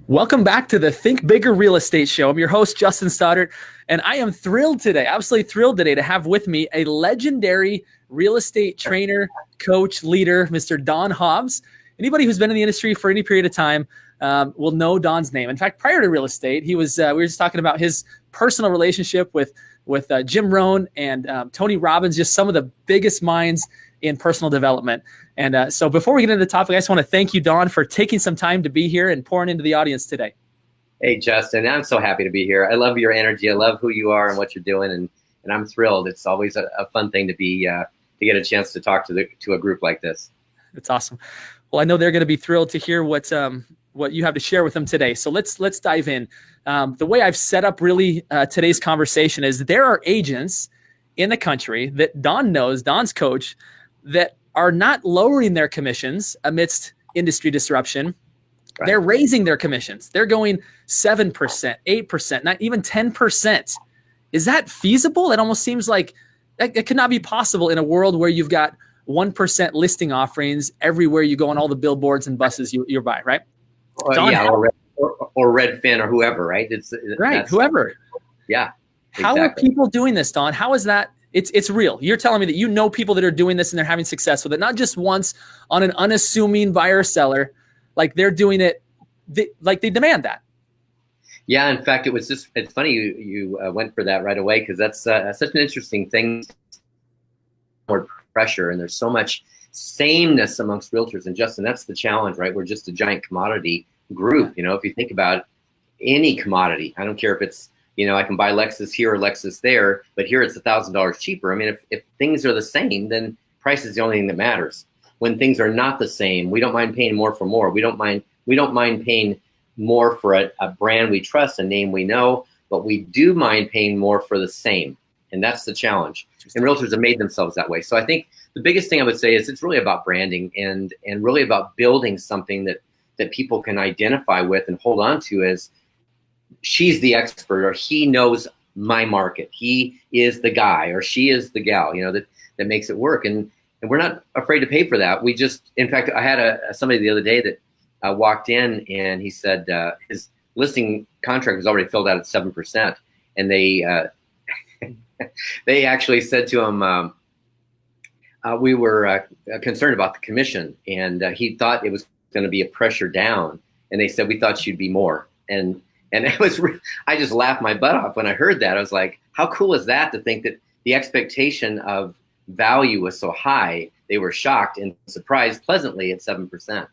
Welcome back to the Think Bigger Real Estate Show. I'm your host, Justin Stoddard, and I am thrilled today, absolutely thrilled today to have with me a legendary real estate trainer, coach, leader, Mr. Don Hobbs. Anybody who's been in the industry for any period of time will know Don's name. In fact, prior to real estate, he was. We were just talking about his personal relationship with Jim Rohn and Tony Robbins, just some of the biggest minds in personal development. And so before we get into the topic, I just want to thank you, Don, for taking some time to be here and pouring into the audience today. Hey, Justin, I'm so happy to be here. I love your energy. I love who you are and what you're doing. And I'm thrilled. It's always a fun thing to be to get a chance to talk to a group like this. That's awesome. Well, I know they're going to be thrilled to hear what you have to share with them today. So let's dive in. The way I've set up really today's conversation is there are agents in the country that Don knows, Don's coach, that are not lowering their commissions amidst industry disruption. Right. They're raising their commissions. They're going 7%, 8%, not even 10%. Is that feasible? It almost seems like it could not be possible in a world where you've got 1% listing offerings everywhere you go on all the billboards and buses you're by, right? Or Redfin or whoever, right? It's right, whoever. Yeah. Exactly. How are people doing this, Don? How is that? It's real. You're telling me that you know people that are doing this and they're having success with it, not just once on an unassuming buyer seller, like they're doing it, like they demand that. Yeah, in fact, it's funny you went for that right away, because that's such an interesting thing. More pressure, and there's so much sameness amongst realtors. And Justin, that's the challenge, right? We're just a giant commodity group. You know, if you think about any commodity, I don't care if it's, I can buy Lexus here or Lexus there, but here it's $1,000 cheaper. I mean, if things are the same, then price is the only thing that matters. When things are not the same, we don't mind paying more for more. We don't mind paying more for a brand we trust, a name we know, but we do mind paying more for the same. And that's the challenge. And realtors have made themselves that way. So I think the biggest thing I would say is it's really about branding and really about building something that people can identify with and hold on to as, she's the expert, or he knows my market. He is the guy, or she is the gal, that makes it work. And we're not afraid to pay for that. We just, in fact, I had somebody the other day that walked in and he said his listing contract was already filled out at 7%. And they actually said to him, we were concerned about the commission, and he thought it was going to be a pressure down. And they said, we thought she'd be more. And it was, I just laughed my butt off when I heard that. I was like, how cool is that, to think that the expectation of value was so high? They were shocked and surprised pleasantly at 7%.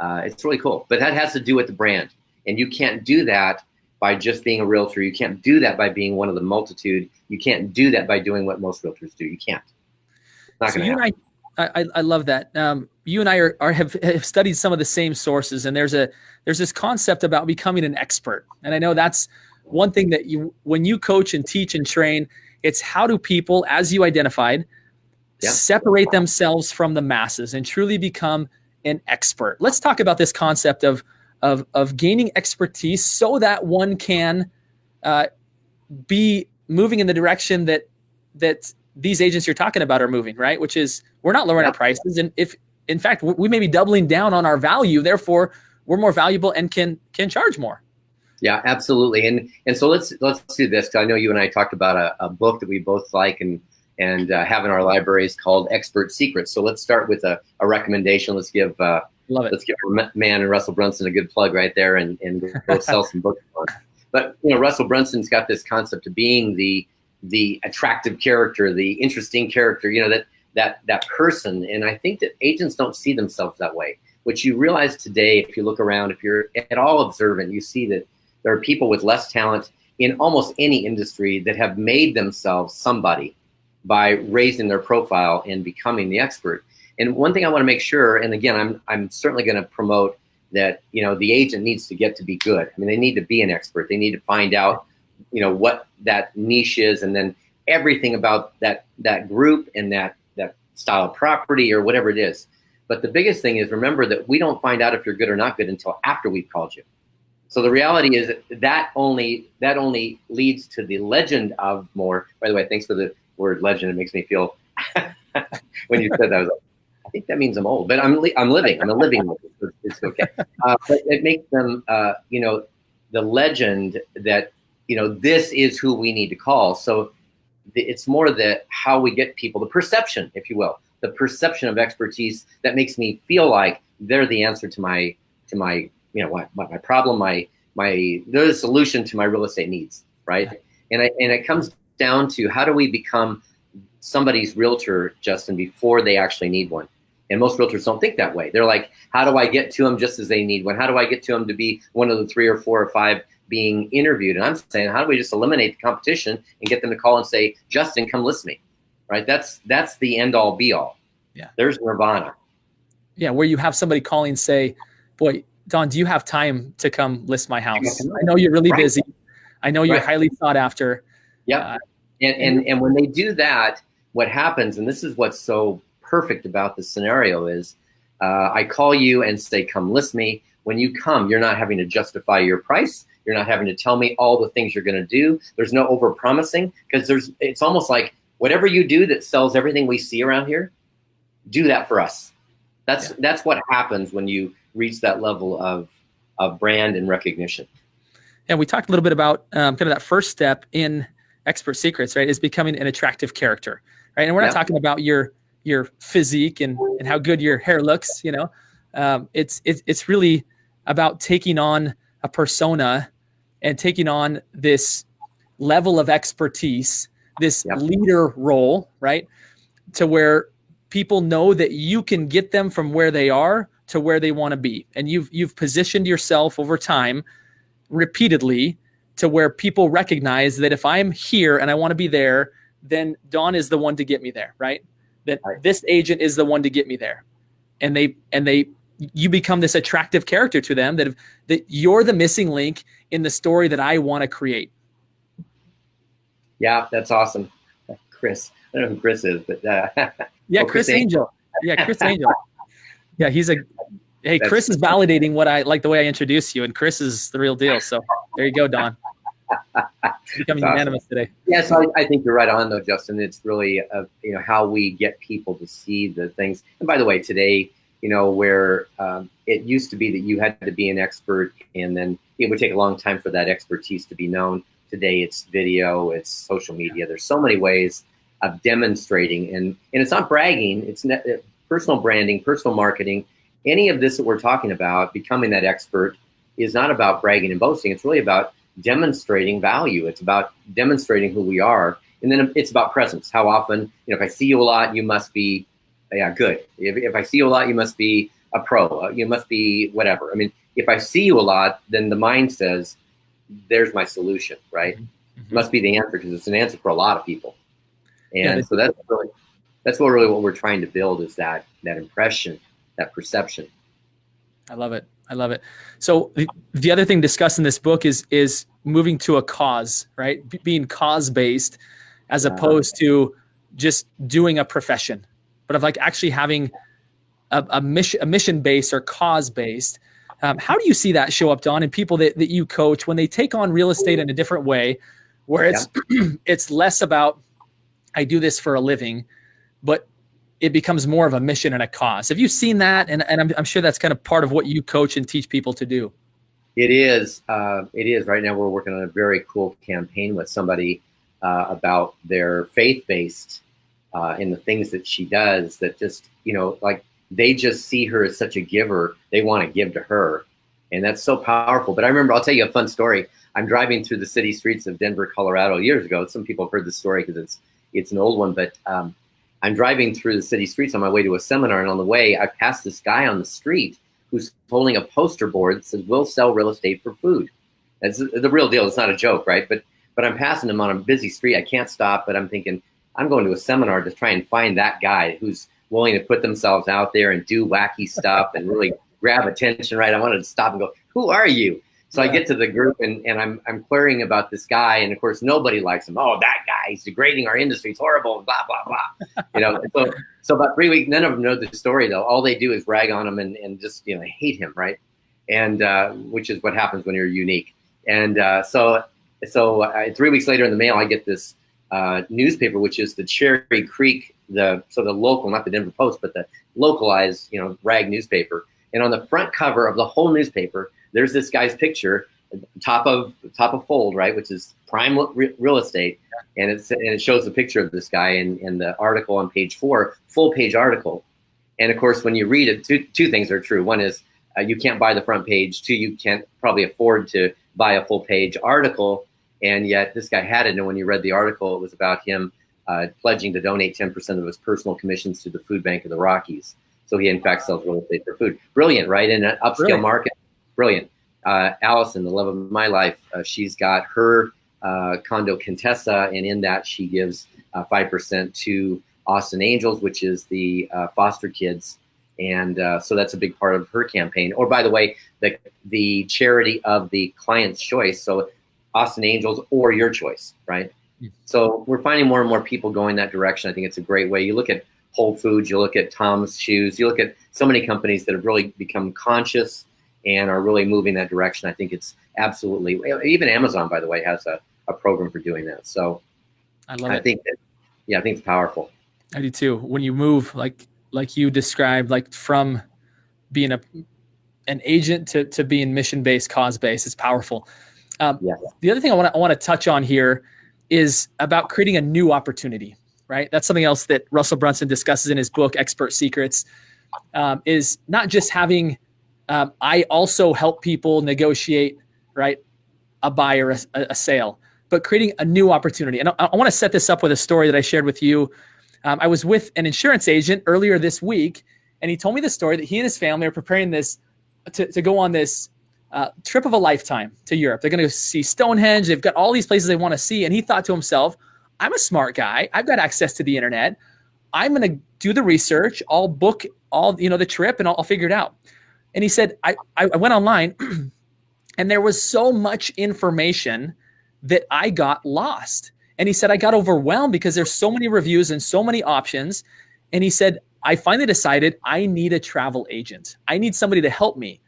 It's really cool, but that has to do with the brand. And you can't do that by just being a realtor. You can't do that by being one of the multitude. You can't do that by doing what most realtors do. You can't. It's not going to happen. I love that. You and I have studied some of the same sources, and there's this concept about becoming an expert. And I know that's one thing that when you coach and teach and train, it's how do people, as you identified, separate themselves from the masses and truly become an expert. Let's talk about this concept of gaining expertise so that one can be moving in the direction that these agents you're talking about are moving, right? Which is, we're not lowering our prices. And if, in fact, we may be doubling down on our value, therefore we're more valuable and can charge more. Yeah, absolutely. And so let's do this, because I know you and I talked about a book that we both like and have in our libraries called Expert Secrets. So let's start with a recommendation. Let's give our man and Russell Brunson a good plug right there, and go sell some books. But Russell Brunson's got this concept of being the attractive character, the interesting character, that person. And I think that agents don't see themselves that way. What you realize today, if you look around, if you're at all observant, you see that there are people with less talent in almost any industry that have made themselves somebody by raising their profile and becoming the expert. And one thing I want to make sure, and again, I'm certainly going to promote that, the agent needs to get to be good. I mean, they need to be an expert. They need to find out, what that niche is, and then everything about that group and that style of property or whatever it is. But the biggest thing is, remember that we don't find out if you're good or not good until after we've called you. So the reality is that only leads to the legend of more. By the way, thanks for the word legend. It makes me feel when you said that, I was like, I think that means I'm old, but I'm living. I'm a living. It's okay. But it makes them, the legend that, this is who we need to call. So it's more how we get people, the perception, if you will, the perception of expertise that makes me feel like they're the answer to my my problem, they're the solution to my real estate needs, right? And it comes down to, how do we become somebody's realtor, Justin, before they actually need one? And most realtors don't think that way. They're like, how do I get to them just as they need one? How do I get to them to be one of the 3 or 4 or 5 being interviewed? And I'm saying, how do we just eliminate the competition and get them to call and say, Justin, come list me, right? That's the end all be all. Yeah. There's nirvana. Yeah. Where you have somebody calling and say, boy, Don, do you have time to come list my house? I know you're really busy. I know you're highly sought after. Yeah. And when they do that, what happens, and this is what's so perfect about the scenario, is I call you and say, come list me. When you come, you're not having to justify your price. You're not having to tell me all the things you're going to do. There's no over promising, because it's almost like, whatever you do that sells everything we see around here, do that for us. That's what happens when you reach that level of brand and recognition. And we talked a little bit about kind of that first step in Expert Secrets, right? Is becoming an attractive character, right? And we're not talking about your physique and how good your hair looks. It's really about taking on a persona and taking on this level of expertise, this leader role, right? To where people know that you can get them from where they are to where they want to be. And you've positioned yourself over time repeatedly to where people recognize that if I'm here and I want to be there, then Don is the one to get me there, right? That this agent is the one to get me there. And you become this attractive character to them, that you're the missing link in the story that I want to create. Yeah, that's awesome. Chris, I don't know who Chris is, but Chris Angel. Yeah, Chris Angel. Yeah, Chris is validating what I like, the way I introduce you, and Chris is the real deal. So there you go, Don. Becoming unanimous today. Yeah, so I think you're right on, though, Justin. It's really how we get people to see the things. And by the way, today, where it used to be that you had to be an expert, and then it would take a long time for that expertise to be known. Today, it's video, it's social media. There's so many ways of demonstrating, and it's not bragging. It's personal branding, personal marketing. Any of this that we're talking about, becoming that expert, is not about bragging and boasting. It's really about demonstrating value. It's about demonstrating who we are. And then it's about presence. How often, if I see you a lot, you must be, good. If I see you a lot, you must be a pro. You must be whatever. I mean, if I see you a lot, then the mind says, there's my solution, right? Mm-hmm. Must be the answer, because it's an answer for a lot of people. And so that's what we're trying to build, is that impression, that perception. I love it. So the other thing discussed in this book is moving to a cause, right? Being cause-based as opposed to just doing a profession, but of like actually having a mission-based or cause-based. How do you see that show up, Don, in people that you coach when they take on real estate in a different way, where it's it's less about, I do this for a living, but it becomes more of a mission and a cause? Have you seen that? And I'm sure that's kind of part of what you coach and teach people to do. It is. Right now we're working on a very cool campaign with somebody about their faith-based in the things that she does, that just, like, they just see her as such a giver. They want to give to her. And that's so powerful. But I remember, I'll tell you a fun story. I'm driving through the city streets of Denver, Colorado years ago. Some people have heard the story because it's an old one, but I'm driving through the city streets on my way to a seminar, and on the way, I passed this guy on the street who's holding a poster board that says, "We'll sell real estate for food." That's the real deal. It's not a joke, right? But I'm passing him on a busy street. I can't stop, but I'm thinking, I'm going to a seminar to try and find that guy who's willing to put themselves out there and do wacky stuff and really grab attention, right? I wanted to stop and go, "Who are you?" So I get to the group, and I'm querying about this guy, and of course nobody likes him. Oh, that guy, he's degrading our industry. It's horrible, blah blah blah. So about 3 weeks, none of them know the story though. All they do is rag on him and just hate him, right? And which is what happens when you're unique. And so 3 weeks later in the mail, I get this newspaper, which is the Cherry Creek the local, not the Denver Post, but the localized, rag newspaper. And on the front cover of the whole newspaper, there's this guy's picture, top of fold, right, which is prime real estate, and it shows the picture of this guy in the article on page 4, full page article. And of course, when you read it, two things are true. One is you can't buy the front page. Two, you can't probably afford to buy a full page article. And yet this guy had it. And when you read the article, it was about him pledging to donate 10% of his personal commissions to the food bank of the Rockies. So he, in fact, sells real estate for food. Brilliant, right? In an upscale market. Brilliant. Allison, the love of my life, she's got her condo Contessa, and in that she gives 5% to Austin Angels, which is the foster kids. And so that's a big part of her campaign. Or, by the way, the charity of the client's choice. So Austin Angels or your choice, right? So we're finding more and more people going that direction. I think it's a great way. You look at Whole Foods, you look at Tom's Shoes, you look at so many companies that have really become conscious and are really moving that direction. I think it's absolutely, even Amazon, by the way, has a program for doing that. So I think it's powerful. I do too. When you move, like you described, like from being an agent to being mission-based, cause-based, it's powerful. The other thing I want to touch on here is about creating a new opportunity, right? That's something else that Russell Brunson discusses in his book, Expert Secrets, is not just having, I also help people negotiate, right, a buy or a sale, but creating a new opportunity. And I want to set this up with a story that I shared with you. I was with an insurance agent earlier this week, and he told me the story that he and his family are preparing this to go on this trip of a lifetime to Europe. They're going to see Stonehenge. They've got all these places they want to see. And he thought to himself, I'm a smart guy. I've got access to the internet. I'm going to do the research. I'll book all, the trip, and I'll figure it out. And he said, I went online and there was so much information that I got lost. And he said, I got overwhelmed because there's so many reviews and so many options. And he said, I finally decided I need a travel agent. I need somebody to help me.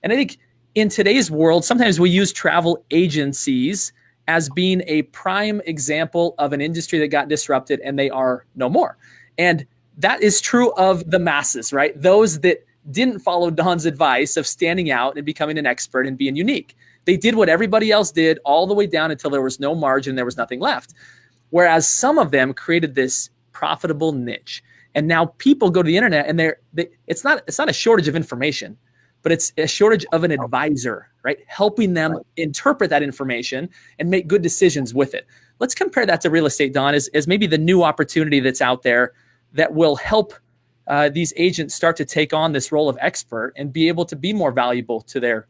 And I think in today's world, sometimes we use travel agencies as being a prime example of an industry that got disrupted and they are no more. And that is true of the masses, right? Those that didn't follow Don's advice of standing out and becoming an expert and being unique. They did what everybody else did all the way down until there was no margin, there was nothing left. Whereas some of them created this profitable niche. And now people go to the internet and it's not a shortage of information, but it's a shortage of an advisor, right? Helping them interpret that information and make good decisions with it. Let's compare that to real estate, Don, as maybe the new opportunity that's out there that will help these agents start to take on this role of expert and be able to be more valuable to their.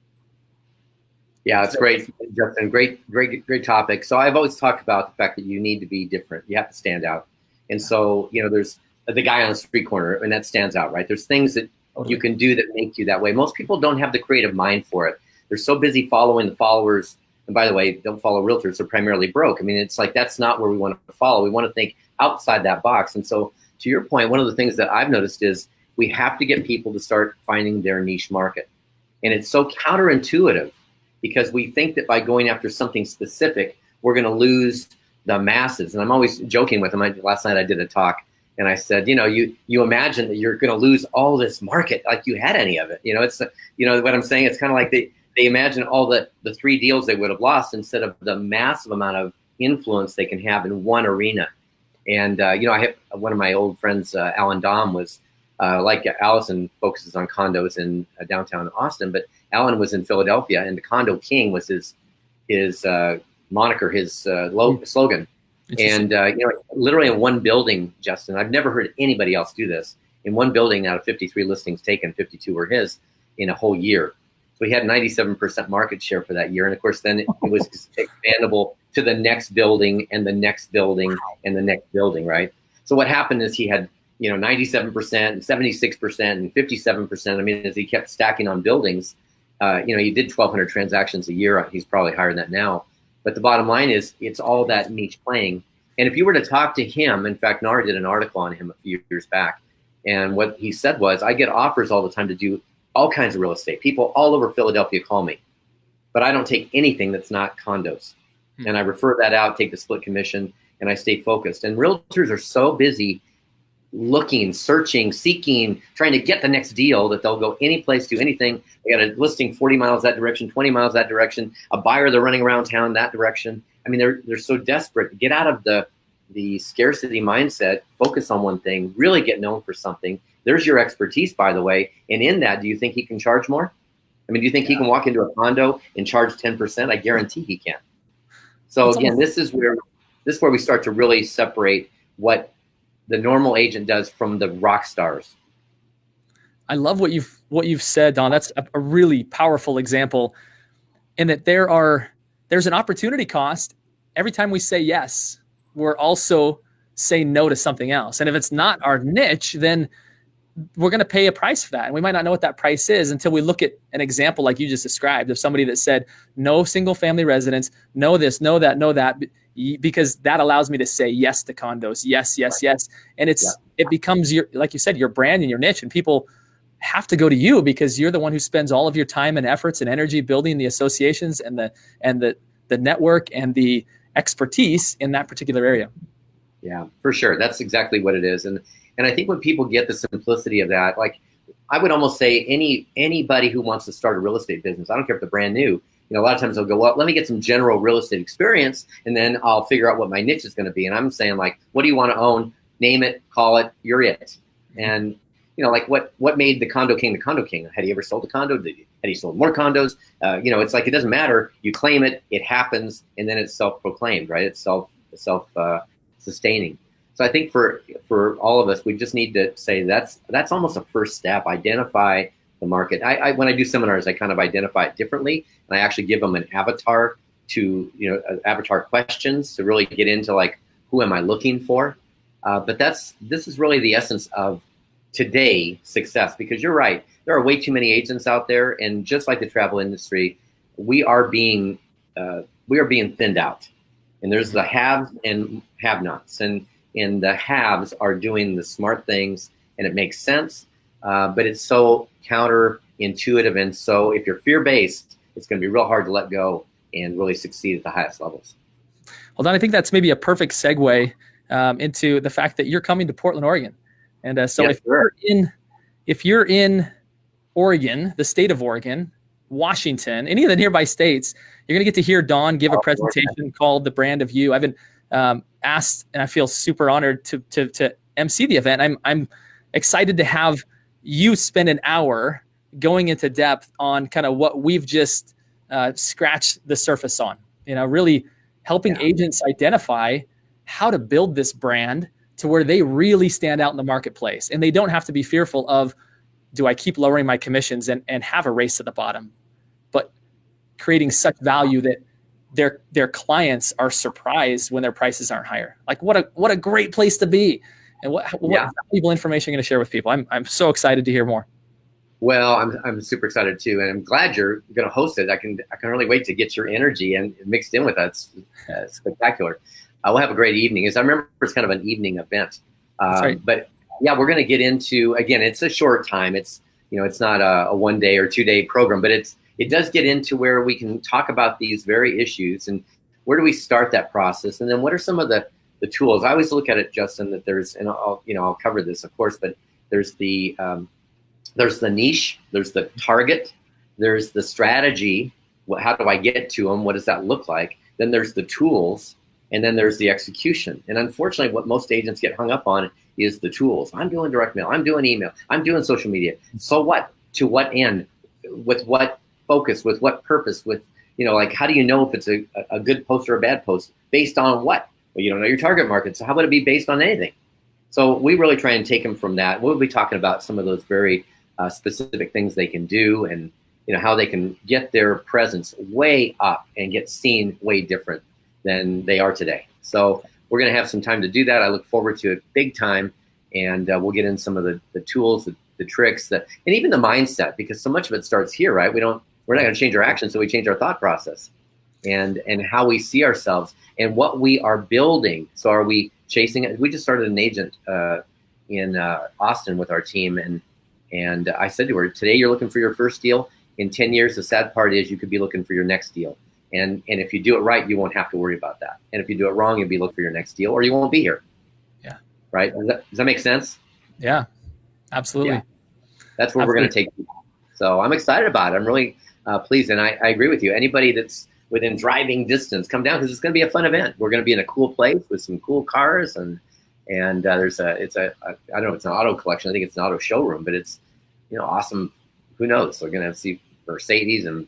Yeah, it's great, Justin. Great topic. So I've always talked about the fact that you need to be different. You have to stand out. And so, there's the guy on the street corner, and that stands out, right? There's things that you can do that make you that way. Most people don't have the creative mind for it. They're so busy following the followers. And by the way, don't follow realtors. They're primarily broke. I mean, it's like that's not where we want to follow. We want to think outside that box. And so to your point, one of the things that I've noticed is we have to get people to start finding their niche market. And it's so counterintuitive because we think that by going after something specific, we're going to lose the masses. And I'm always joking with them. Last night I did a talk and I said, you imagine that you're going to lose all this market like you had any of it. It's, what I'm saying, it's kind of like they imagine all the 3 deals they would have lost instead of the massive amount of influence they can have in one arena. And, I have one of my old friends, Alan Dom, was like Allison focuses on condos in downtown Austin, but Alan was in Philadelphia, and the Condo King was his moniker, his slogan. And, literally in one building, Justin, I've never heard anybody else do this. In one building out of 53 listings taken, 52 were his in a whole year. So he had 97% market share for that year. And of course, then it was expandable to the next building and the next building and the next building, right? So what happened is he had, 97% and 76% and 57%. I mean, as he kept stacking on buildings, he did 1,200 transactions a year. He's probably higher than that now. But the bottom line is it's all that niche playing. And if you were to talk to him, in fact, Nara did an article on him a few years back. And what he said was, I get offers all the time to do all kinds of real estate. People all over Philadelphia call me, but I don't take anything that's not condos. And I refer that out, take the split commission, and I stay focused. And realtors are so busy looking, searching, seeking, trying to get the next deal, that they'll go any place, do anything. They got a listing 40 miles that direction, 20 miles that direction, a buyer they're running around town that direction. I mean, they're so desperate. Get out of the scarcity mindset, focus on one thing, really get known for something. There's your expertise, by the way. And in that, do you think he can charge more? I mean, do you think he can walk into a condo and charge 10%? I guarantee he can. So again, this is where we start to really separate what the normal agent does from the rock stars. I love what you've said, Don. That's a really powerful example, in that there's an opportunity cost every time we say yes. We're also saying no to something else, and if it's not our niche, then we're going to pay a price for that, and we might not know what that price is until we look at an example like you just described of somebody that said no single family residence, no this, no that, no that, because that allows me to say yes to condos, yes, and it becomes like you said, your brand and your niche, and people have to go to you because you're the one who spends all of your time and efforts and energy building the associations and the network and the expertise in that particular area. Yeah, for sure. That's exactly what it is. And I think when people get the simplicity of that, like I would almost say anybody who wants to start a real estate business, I don't care if they're brand new, a lot of times they'll go, well, let me get some general real estate experience and then I'll figure out what my niche is going to be. And I'm saying, like, what do you want to own? Name it, call it, you're it. And like what made the condo king the condo king? Had he ever sold a condo? Had he sold more condos? It's like, it doesn't matter. You claim it, it happens, and then it's self-proclaimed, right? It's self-sustaining. So I think for all of us, we just need to say that's almost a first step. Identify the market. When I do seminars, I kind of identify it differently, and I actually give them an avatar avatar questions to really get into, like, who am I looking for? But this is really the essence of today success, because you're right. There are way too many agents out there, and just like the travel industry, we are being thinned out. And there's the haves and have-nots, and the haves are doing the smart things, and it makes sense, but it's so counterintuitive, and so if you're fear-based, it's going to be real hard to let go and really succeed at the highest levels. Well, Don, I think that's maybe a perfect segue into the fact that you're coming to Portland, Oregon. And so yes, if you're in Oregon, the state of Oregon, Washington, any of the nearby states, you're going to get to hear Don give a presentation called The Brand of You. I've been asked, and I feel super honored to MC the event. I'm excited to have you spend an hour going into depth on kind of what we've just scratched the surface on, really helping agents identify how to build this brand to where they really stand out in the marketplace. And they don't have to be fearful of, do I keep lowering my commissions and have a race to the bottom, but creating such value that their clients are surprised when their prices aren't higher. Like, what a great place to be. And what valuable information are you going to share with people? I'm so excited to hear more. Well, I'm super excited too, and I'm glad you're going to host it. I can really wait to get your energy and mixed in with that. It's spectacular. We'll have a great evening. As I remember, it's kind of an evening event. That's right. But yeah, we're going to get into, again, it's a short time. It's it's not a 1 day or 2 day program, but it does get into where we can talk about these very issues and where do we start that process, and then what are some of the tools. I always look at it, Justin, that there's, and I'll cover this, of course, but there's the niche, there's the target, there's the strategy. How do I get to them? What does that look like? Then there's the tools, and then there's the execution. And unfortunately, what most agents get hung up on is the tools. I'm doing direct mail, I'm doing email, I'm doing social media. So what? To what end? With what focus? With what purpose? With, like, how do you know if it's a good post or a bad post? Based on what? Well, you don't know your target market, so how would it be based on anything? So we really try and take them from that. We'll be talking about some of those very specific things they can do, and how they can get their presence way up and get seen way different than they are today. So we're going to have some time to do that. I look forward to it big time, and we'll get in some of the tools, the tricks, and even the mindset, because so much of it starts here, right? We're not going to change our actions, so we change our thought process and how we see ourselves and what we are building. So are we chasing it? We just started an agent in Austin with our team, and I said to her, today you're looking for your first deal. In 10 years, the sad part is you could be looking for your next deal. And if you do it right, you won't have to worry about that. And if you do it wrong, you'll be looking for your next deal, or you won't be here. Yeah. right? Does that make sense? Yeah, absolutely. Yeah, that's where we're going to take people. So I'm excited about it. I'm really pleased, and I agree with you. Anybody that's within driving distance, come down, because it's going to be a fun event. We're going to be in a cool place with some cool cars, and there's I don't know, it's an auto collection. I think it's an auto showroom, but it's, you know, awesome. Who knows? We're going to see Mercedes and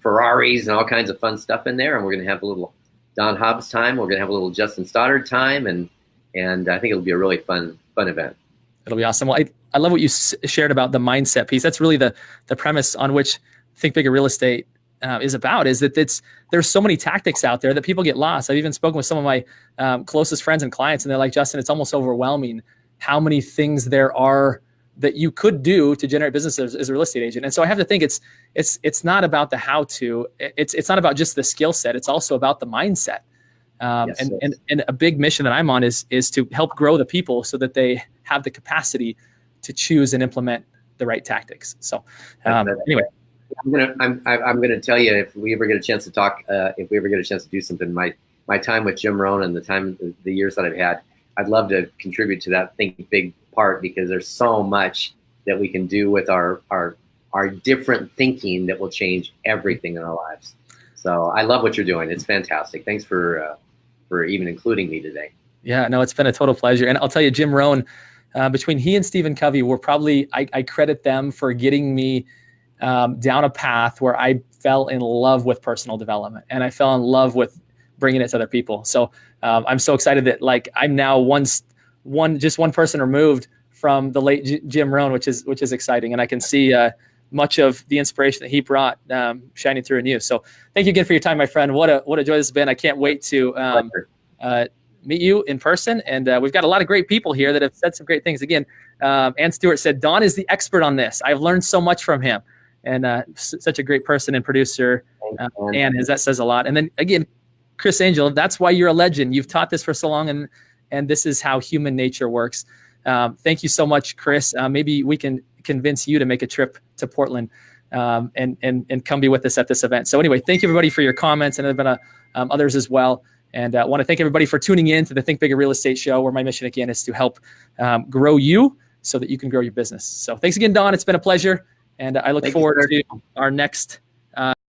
Ferraris and all kinds of fun stuff in there, and we're going to have a little Don Hobbs time. We're going to have a little Justin Stoddard time, and I think it'll be a really fun event. It'll be awesome. Well, I love what you shared about the mindset piece. That's really the premise on which Think Bigger Real Estate is about, is that there's so many tactics out there that people get lost. I've even spoken with some of my closest friends and clients, and they're like, Justin, it's almost overwhelming how many things there are that you could do to generate business as a real estate agent. And so I have to think it's not about the how to, it's not about just the skill set. It's also about the mindset. Yes. And a big mission that I'm on is to help grow the people so that they have the capacity to choose and implement the right tactics. So anyway, I'm gonna tell you, if we ever get a chance to talk, if we ever get a chance to do something, my time with Jim Rohn and the years that I've had, I'd love to contribute to that Think Big part, because there's so much that we can do with our different thinking that will change everything in our lives. So I love what you're doing. It's fantastic. Thanks for even including me today. Yeah, no, it's been a total pleasure. And I'll tell you, Jim Rohn, between he and Stephen Covey were probably, I credit them for getting me down a path where I fell in love with personal development, and I fell in love with bringing it to other people. So I'm so excited that, like, I'm now just one person removed from the late Jim Rohn, which is exciting. And I can see much of the inspiration that he brought shining through in you. So thank you again for your time, my friend. What a joy this has been. I can't wait to meet you in person. And we've got a lot of great people here that have said some great things. Again, Ann Stewart said, Don is the expert on this. I've learned so much from him. And such a great person and producer. Ann, that says a lot. And then again, Chris Angel, that's why you're a legend. You've taught this for so long, and this is how human nature works. Thank you so much, Chris. Maybe we can convince you to make a trip to Portland and come be with us at this event. So anyway, thank you everybody for your comments, and there have been others as well. And I want to thank everybody for tuning in to the Think Bigger Real Estate Show, where my mission again is to help grow you so that you can grow your business. So thanks again, Don. It's been a pleasure, and I look forward to our next